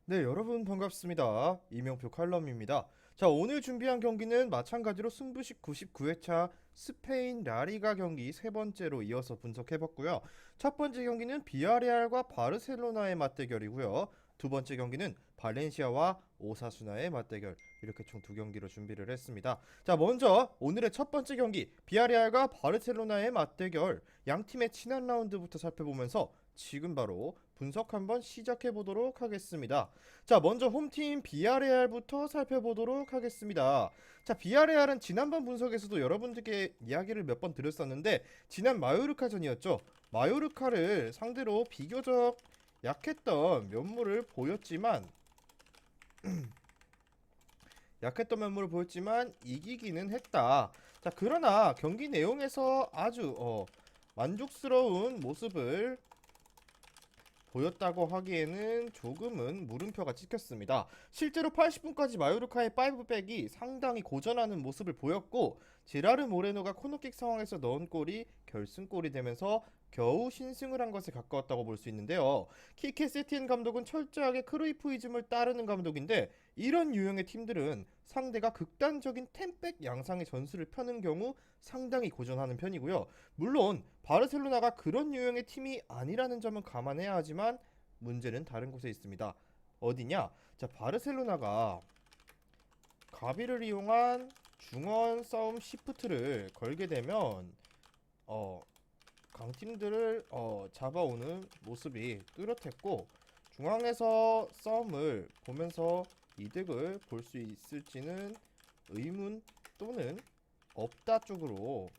네, 여러분 반갑습니다. 이명표 칼럼입니다. 자, 오늘 준비한 경기는 마찬가지로 승부식 99회차 스페인 라리가 경기 세 번째로 이어서 분석해봤고요. 첫 번째 경기는 비아레알과 바르셀로나의 맞대결이고요. 두 번째 경기는 발렌시아와 오사수나의 맞대결. 이렇게 총 두 경기로 준비를 했습니다. 자, 먼저 오늘의 첫 번째 경기 비아레알과 바르셀로나의 맞대결. 양 팀의 지난 라운드부터 살펴보면서 지금 바로 분석 한번 시작해 보도록 하겠습니다. 자, 먼저 홈팀 비아레알부터 살펴보도록 하겠습니다. 자, 비아레알은 지난번 분석에서도 여러분들께 이야기를 몇 번 드렸었는데 지난 마요르카전이었죠. 마요르카를 상대로 비교적 약했던 면모를 보였지만 이기기는 했다. 자, 그러나 경기 내용에서 아주 만족스러운 모습을 보였다고 하기에는 조금은 물음표가 찍혔습니다. 실제로 80분까지 마요르카의 5백이 상당히 고전하는 모습을 보였고 제라르 모레노가 코너킥 상황에서 넣은 골이 결승골이 되면서 겨우 신승을 한 것에 가까웠다고 볼 수 있는데요. 키케 세티엔 감독은 철저하게 크루이프이즘을 따르는 감독인데 이런 유형의 팀들은 상대가 극단적인 템백 양상의 전술을 펴는 경우 상당히 고전하는 편이고요. 물론 바르셀로나가 그런 유형의 팀이 아니라는 점은 감안해야 하지만 문제는 다른 곳에 있습니다. 어디냐? 자, 바르셀로나가 가비를 이용한 중원 싸움 시프트를 걸게 되면 어, 강팀들을 잡아오는 모습이 뚜렷했고 중앙에서 싸움을 보면서 이득을 볼 수 있을지는 의문 또는 없다 쪽으로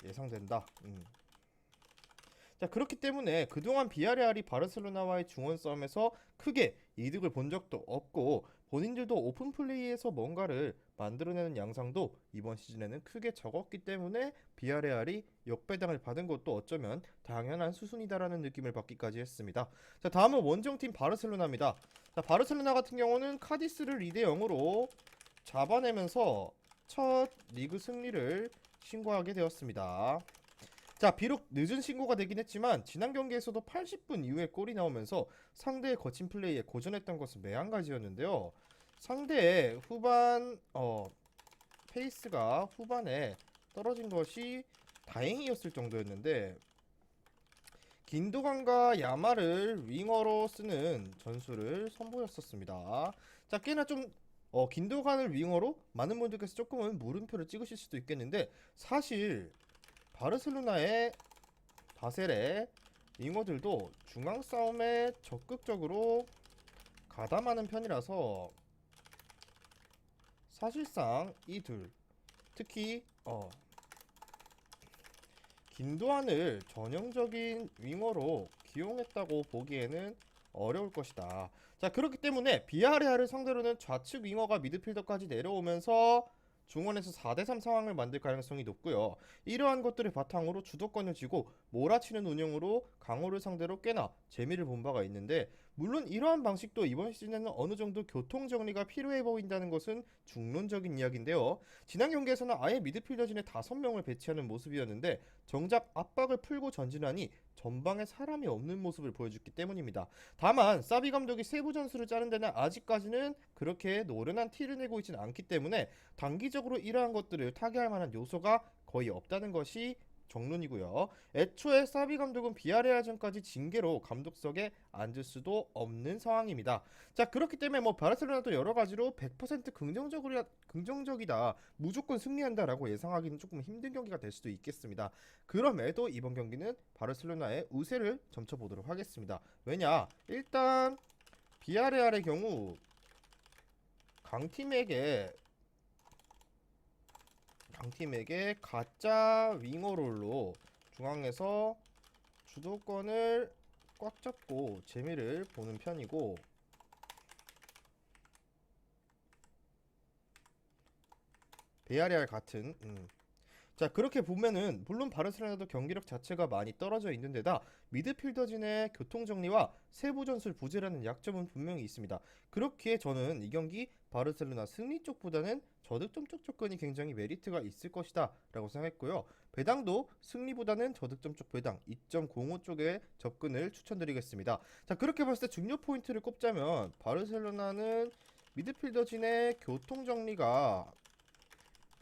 예상된다. 자, 그렇기 때문에 그동안 비아레알이 바르셀로나와의 중원 싸움에서 크게 이득을 본 적도 없고 본인들도 오픈 플레이에서 뭔가를 만들어내는 양상도 이번 시즌에는 크게 적었기 때문에 비아레알이 역배당을 받은 것도 어쩌면 당연한 수순이다라는 느낌을 받기까지 했습니다. 자, 다음은 원정팀 바르셀로나입니다. 자, 바르셀로나 같은 경우는 카디스를 2대 0으로 잡아내면서 첫 리그 승리를 신고하게 되었습니다. 자, 비록 늦은 신고가 되긴 했지만 지난 경기에서도 80분 이후에 골이 나오면서 상대의 거친 플레이에 고전했던 것은 매한가지였는데요. 상대의 후반 페이스가 후반에 떨어진 것이 다행이었을 정도였는데 긴도간과 야마를 윙어로 쓰는 전술을 선보였었습니다. 자, 꽤나 좀 긴도간을 윙어로 많은 분들께서 조금은 물음표를 찍으실 수도 있겠는데 사실 바르셀로나의 바셀의 윙어들도 중앙 싸움에 적극적으로 가담하는 편이라서 사실상 이 둘, 특히 긴도안을 전형적인 윙어로 기용했다고 보기에는 어려울 것이다. 자, 그렇기 때문에 비아레알을 상대로는 좌측 윙어가 미드필더까지 내려오면서 중원에서 4대3 상황을 만들 가능성이 높고요. 이러한 것들을 바탕으로 주도권을 쥐고 몰아치는 운영으로 강호를 상대로 꽤나 재미를 본 바가 있는데 물론 이러한 방식도 이번 시즌에는 어느 정도 교통 정리가 필요해 보인다는 것은 중론적인 이야기인데요. 지난 경기에서는 아예 미드필더진에 5명을 배치하는 모습이었는데 정작 압박을 풀고 전진하니 전방에 사람이 없는 모습을 보여줬기 때문입니다. 다만 사비 감독이 세부 전술을 짜는 데는 아직까지는 그렇게 노련한 티를 내고 있지는 않기 때문에 단기적으로 이러한 것들을 타개할 만한 요소가 거의 없다는 것이 정론이고요. 애초에 사비 감독은 비아레알전까지 징계로 감독석에 앉을 수도 없는 상황입니다. 자, 그렇기 때문에 뭐 바르셀로나도 여러 가지로 100% 긍정적이다, 무조건 승리한다라고 예상하기는 조금 힘든 경기가 될 수도 있겠습니다. 그럼에도 이번 경기는 바르셀로나의 우세를 점쳐보도록 하겠습니다. 왜냐? 일단 비아레알의 경우 강팀에게 가짜 윙어롤로 중앙에서 주도권을 꽉 잡고 재미를 보는 편이고 비아레알 같은 자, 그렇게 보면은 물론 바르셀로나도 경기력 자체가 많이 떨어져 있는 데다 미드필더진의 교통 정리와 세부 전술 부재라는 약점은 분명히 있습니다. 그렇기에 저는 이 경기 바르셀로나 승리 쪽보다는 저득점 쪽 접근이 굉장히 메리트가 있을 것이다 라고 생각했고요. 배당도 승리보다는 저득점 쪽 배당 2.05 쪽에 접근을 추천드리겠습니다. 자, 그렇게 봤을 때 중요 포인트를 꼽자면 바르셀로나는 미드필더진의 교통 정리가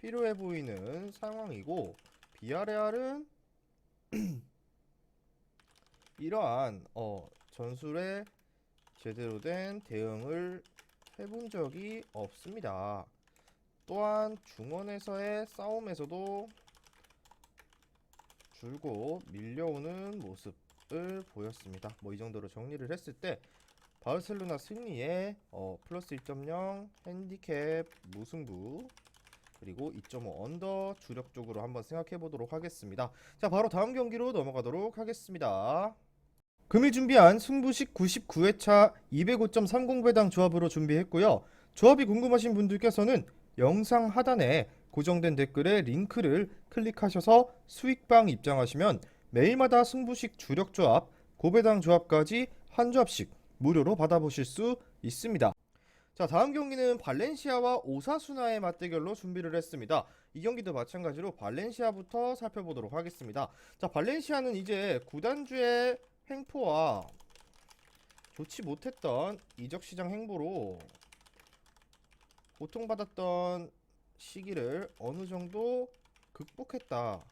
필요해 보이는 상황이고, 비아레알은 이러한 전술에 제대로 된 대응을 해본 적이 없습니다. 또한 중원에서의 싸움에서도 줄곧 밀려오는 모습을 보였습니다. 뭐 이 정도로 정리를 했을 때 바르셀로나 승리에 플러스 1.0 핸디캡 무승부 그리고 2.5 언더 주력 쪽으로 한번 생각해 보도록 하겠습니다. 자, 바로 다음 경기로 넘어가도록 하겠습니다. 금일 준비한 승부식 99회차 205.30 배당 조합으로 준비했고요. 조합이 궁금하신 분들께서는 영상 하단에 고정된 댓글에 링크를 클릭하셔서 수익방 입장하시면 매일마다 승부식 주력 조합, 고배당 조합까지 한 조합씩 무료로 받아보실 수 있습니다. 자, 다음 경기는 발렌시아와 오사수나의 맞대결로 준비를 했습니다. 이 경기도 마찬가지로 발렌시아부터 살펴보도록 하겠습니다. 자, 발렌시아는 이제 구단주의 횡포와 좋지 못했던 이적시장 행보로 고통받았던 시기를 어느 정도 극복했다.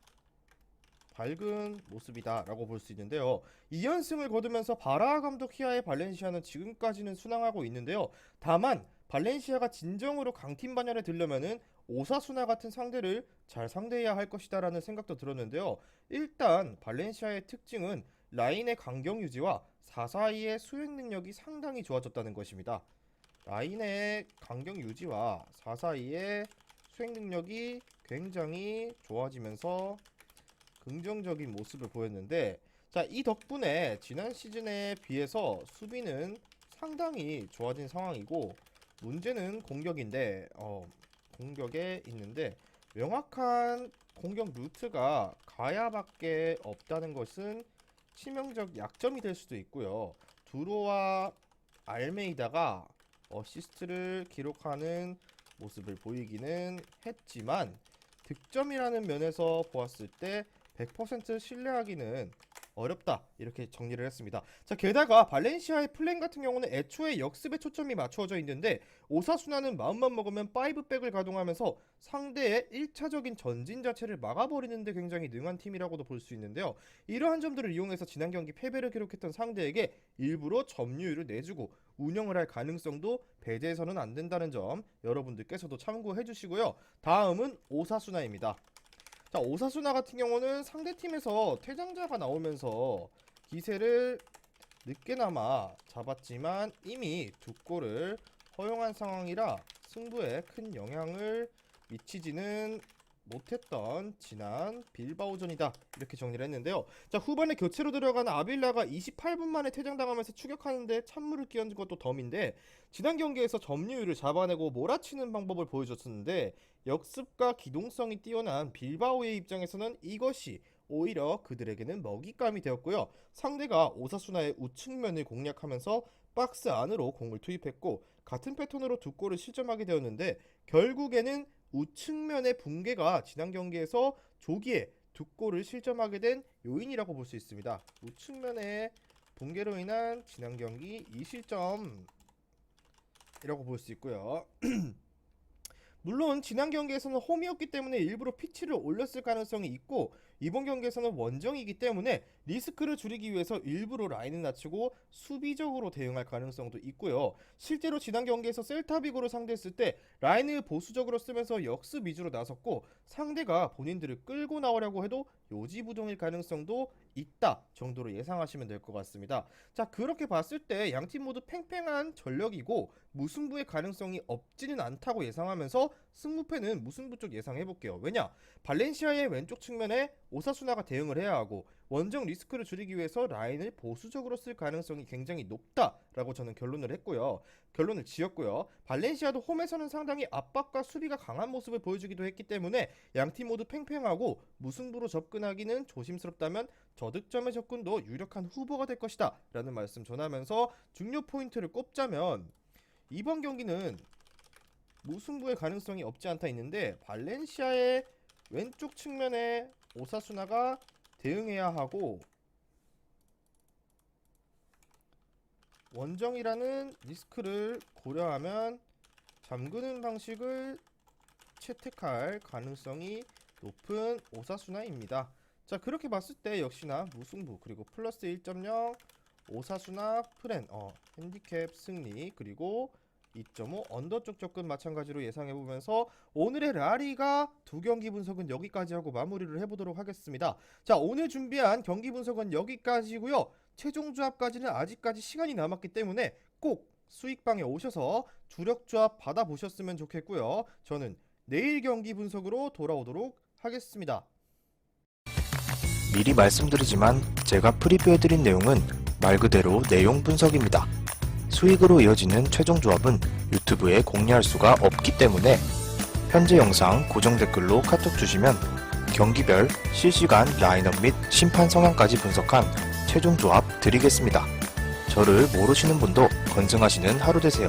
밝은 모습이다 라고 볼 수 있는데요. 2연승을 거두면서 바라 감독 히하의 발렌시아는 지금까지는 순항하고 있는데요. 다만 발렌시아가 진정으로 강팀 반열에 들려면은 오사수나 같은 상대를 잘 상대해야 할 것이다 라는 생각도 들었는데요. 일단 발렌시아의 특징은 라인의 간격 유지와 4사이의 수행 능력이 상당히 좋아졌다는 것입니다. 라인의 간격 유지와 4사이의 수행 능력이 굉장히 좋아지면서 긍정적인 모습을 보였는데, 자, 이 덕분에 지난 시즌에 비해서 수비는 상당히 좋아진 상황이고, 문제는 공격인데 공격에 있는데 명확한 공격 루트가 가야밖에 없다는 것은 치명적 약점이 될 수도 있고요. 두로와 알메이다가 어시스트를 기록하는 모습을 보이기는 했지만 득점이라는 면에서 보았을 때 100% 신뢰하기는 어렵다, 이렇게 정리를 했습니다. 자, 게다가 발렌시아의 플랜 같은 경우는 애초에 역습에 초점이 맞추어져 있는데 오사수나는 마음만 먹으면 5백을 가동하면서 상대의 1차적인 전진 자체를 막아버리는데 굉장히 능한 팀이라고도 볼 수 있는데요. 이러한 점들을 이용해서 지난 경기 패배를 기록했던 상대에게 일부러 점유율을 내주고 운영을 할 가능성도 배제해서는 안 된다는 점 여러분들께서도 참고해 주시고요. 다음은 오사수나입니다. 자, 오사수나 같은 경우는 상대팀에서 퇴장자가 나오면서 기세를 늦게나마 잡았지만 이미 두 골을 허용한 상황이라 승부에 큰 영향을 미치지는 못했던 지난 빌바오전이다, 이렇게 정리를 했는데요. 자, 후반에 교체로 들어간 아빌라가 28분 만에 퇴장당하면서 추격하는데 찬물을 끼얹은 것도 덤인데, 지난 경기에서 점유율을 잡아내고 몰아치는 방법을 보여줬었는데 역습과 기동성이 뛰어난 빌바오의 입장에서는 이것이 오히려 그들에게는 먹잇감이 되었고요. 상대가 오사수나의 우측면을 공략하면서 박스 안으로 공을 투입했고 같은 패턴으로 두 골을 실점하게 되었는데, 결국에는 우측면의 붕괴가 지난 경기에서 조기에 두 골을 실점하게 된 요인이라고 볼 수 있습니다. 우측면의 붕괴로 인한 지난 경기 2실점이라고 볼 수 있고요. 물론 지난 경기에서는 홈이었기 때문에 일부러 피치를 올렸을 가능성이 있고, 이번 경기에서는 원정이기 때문에 리스크를 줄이기 위해서 일부러 라인을 낮추고 수비적으로 대응할 가능성도 있고요. 실제로 지난 경기에서 셀타비고를 상대했을 때 라인을 보수적으로 쓰면서 역습 위주로 나섰고 상대가 본인들을 끌고 나오려고 해도 요지부동일 가능성도 있다 정도로 예상하시면 될 것 같습니다. 자, 그렇게 봤을 때 양팀 모두 팽팽한 전력이고 무승부의 가능성이 없지는 않다고 예상하면서 승부패는 무승부 쪽 예상해볼게요. 왜냐? 발렌시아의 왼쪽 측면에 오사수나가 대응을 해야 하고 원정 리스크를 줄이기 위해서 라인을 보수적으로 쓸 가능성이 굉장히 높다라고 저는 결론을 지었고요. 발렌시아도 홈에서는 상당히 압박과 수비가 강한 모습을 보여주기도 했기 때문에 양팀 모두 팽팽하고 무승부로 접근하기는 조심스럽다면 저득점의 접근도 유력한 후보가 될 것이다 라는 말씀 전하면서 중요 포인트를 꼽자면 이번 경기는 무승부의 가능성이 없지 않다 있는데 발렌시아의 왼쪽 측면에 오사수나가 대응해야 하고 원정이라는 리스크를 고려하면 잠그는 방식을 채택할 가능성이 높은 오사수나입니다. 자, 그렇게 봤을 때 역시나 무승부 그리고 플러스 1.0 오사수나 프렌 핸디캡 승리 그리고 2.5 언더 쪽 접근 마찬가지로 예상해보면서 오늘의 라리가 두 경기 분석은 여기까지 하고 마무리를 해보도록 하겠습니다. 자, 오늘 준비한 경기 분석은 여기까지고요. 최종 조합까지는 아직까지 시간이 남았기 때문에 꼭 수익방에 오셔서 주력 조합 받아보셨으면 좋겠고요. 저는 내일 경기 분석으로 돌아오도록 하겠습니다. 미리 말씀드리지만 제가 프리뷰해드린 내용은 말 그대로 내용 분석입니다. 수익으로 이어지는 최종 조합은 유튜브에 공개할 수가 없기 때문에 현재 영상 고정 댓글로 카톡 주시면 경기별 실시간 라인업 및 심판 성향까지 분석한 최종 조합 드리겠습니다. 저를 모르시는 분도 건승하시는 하루 되세요.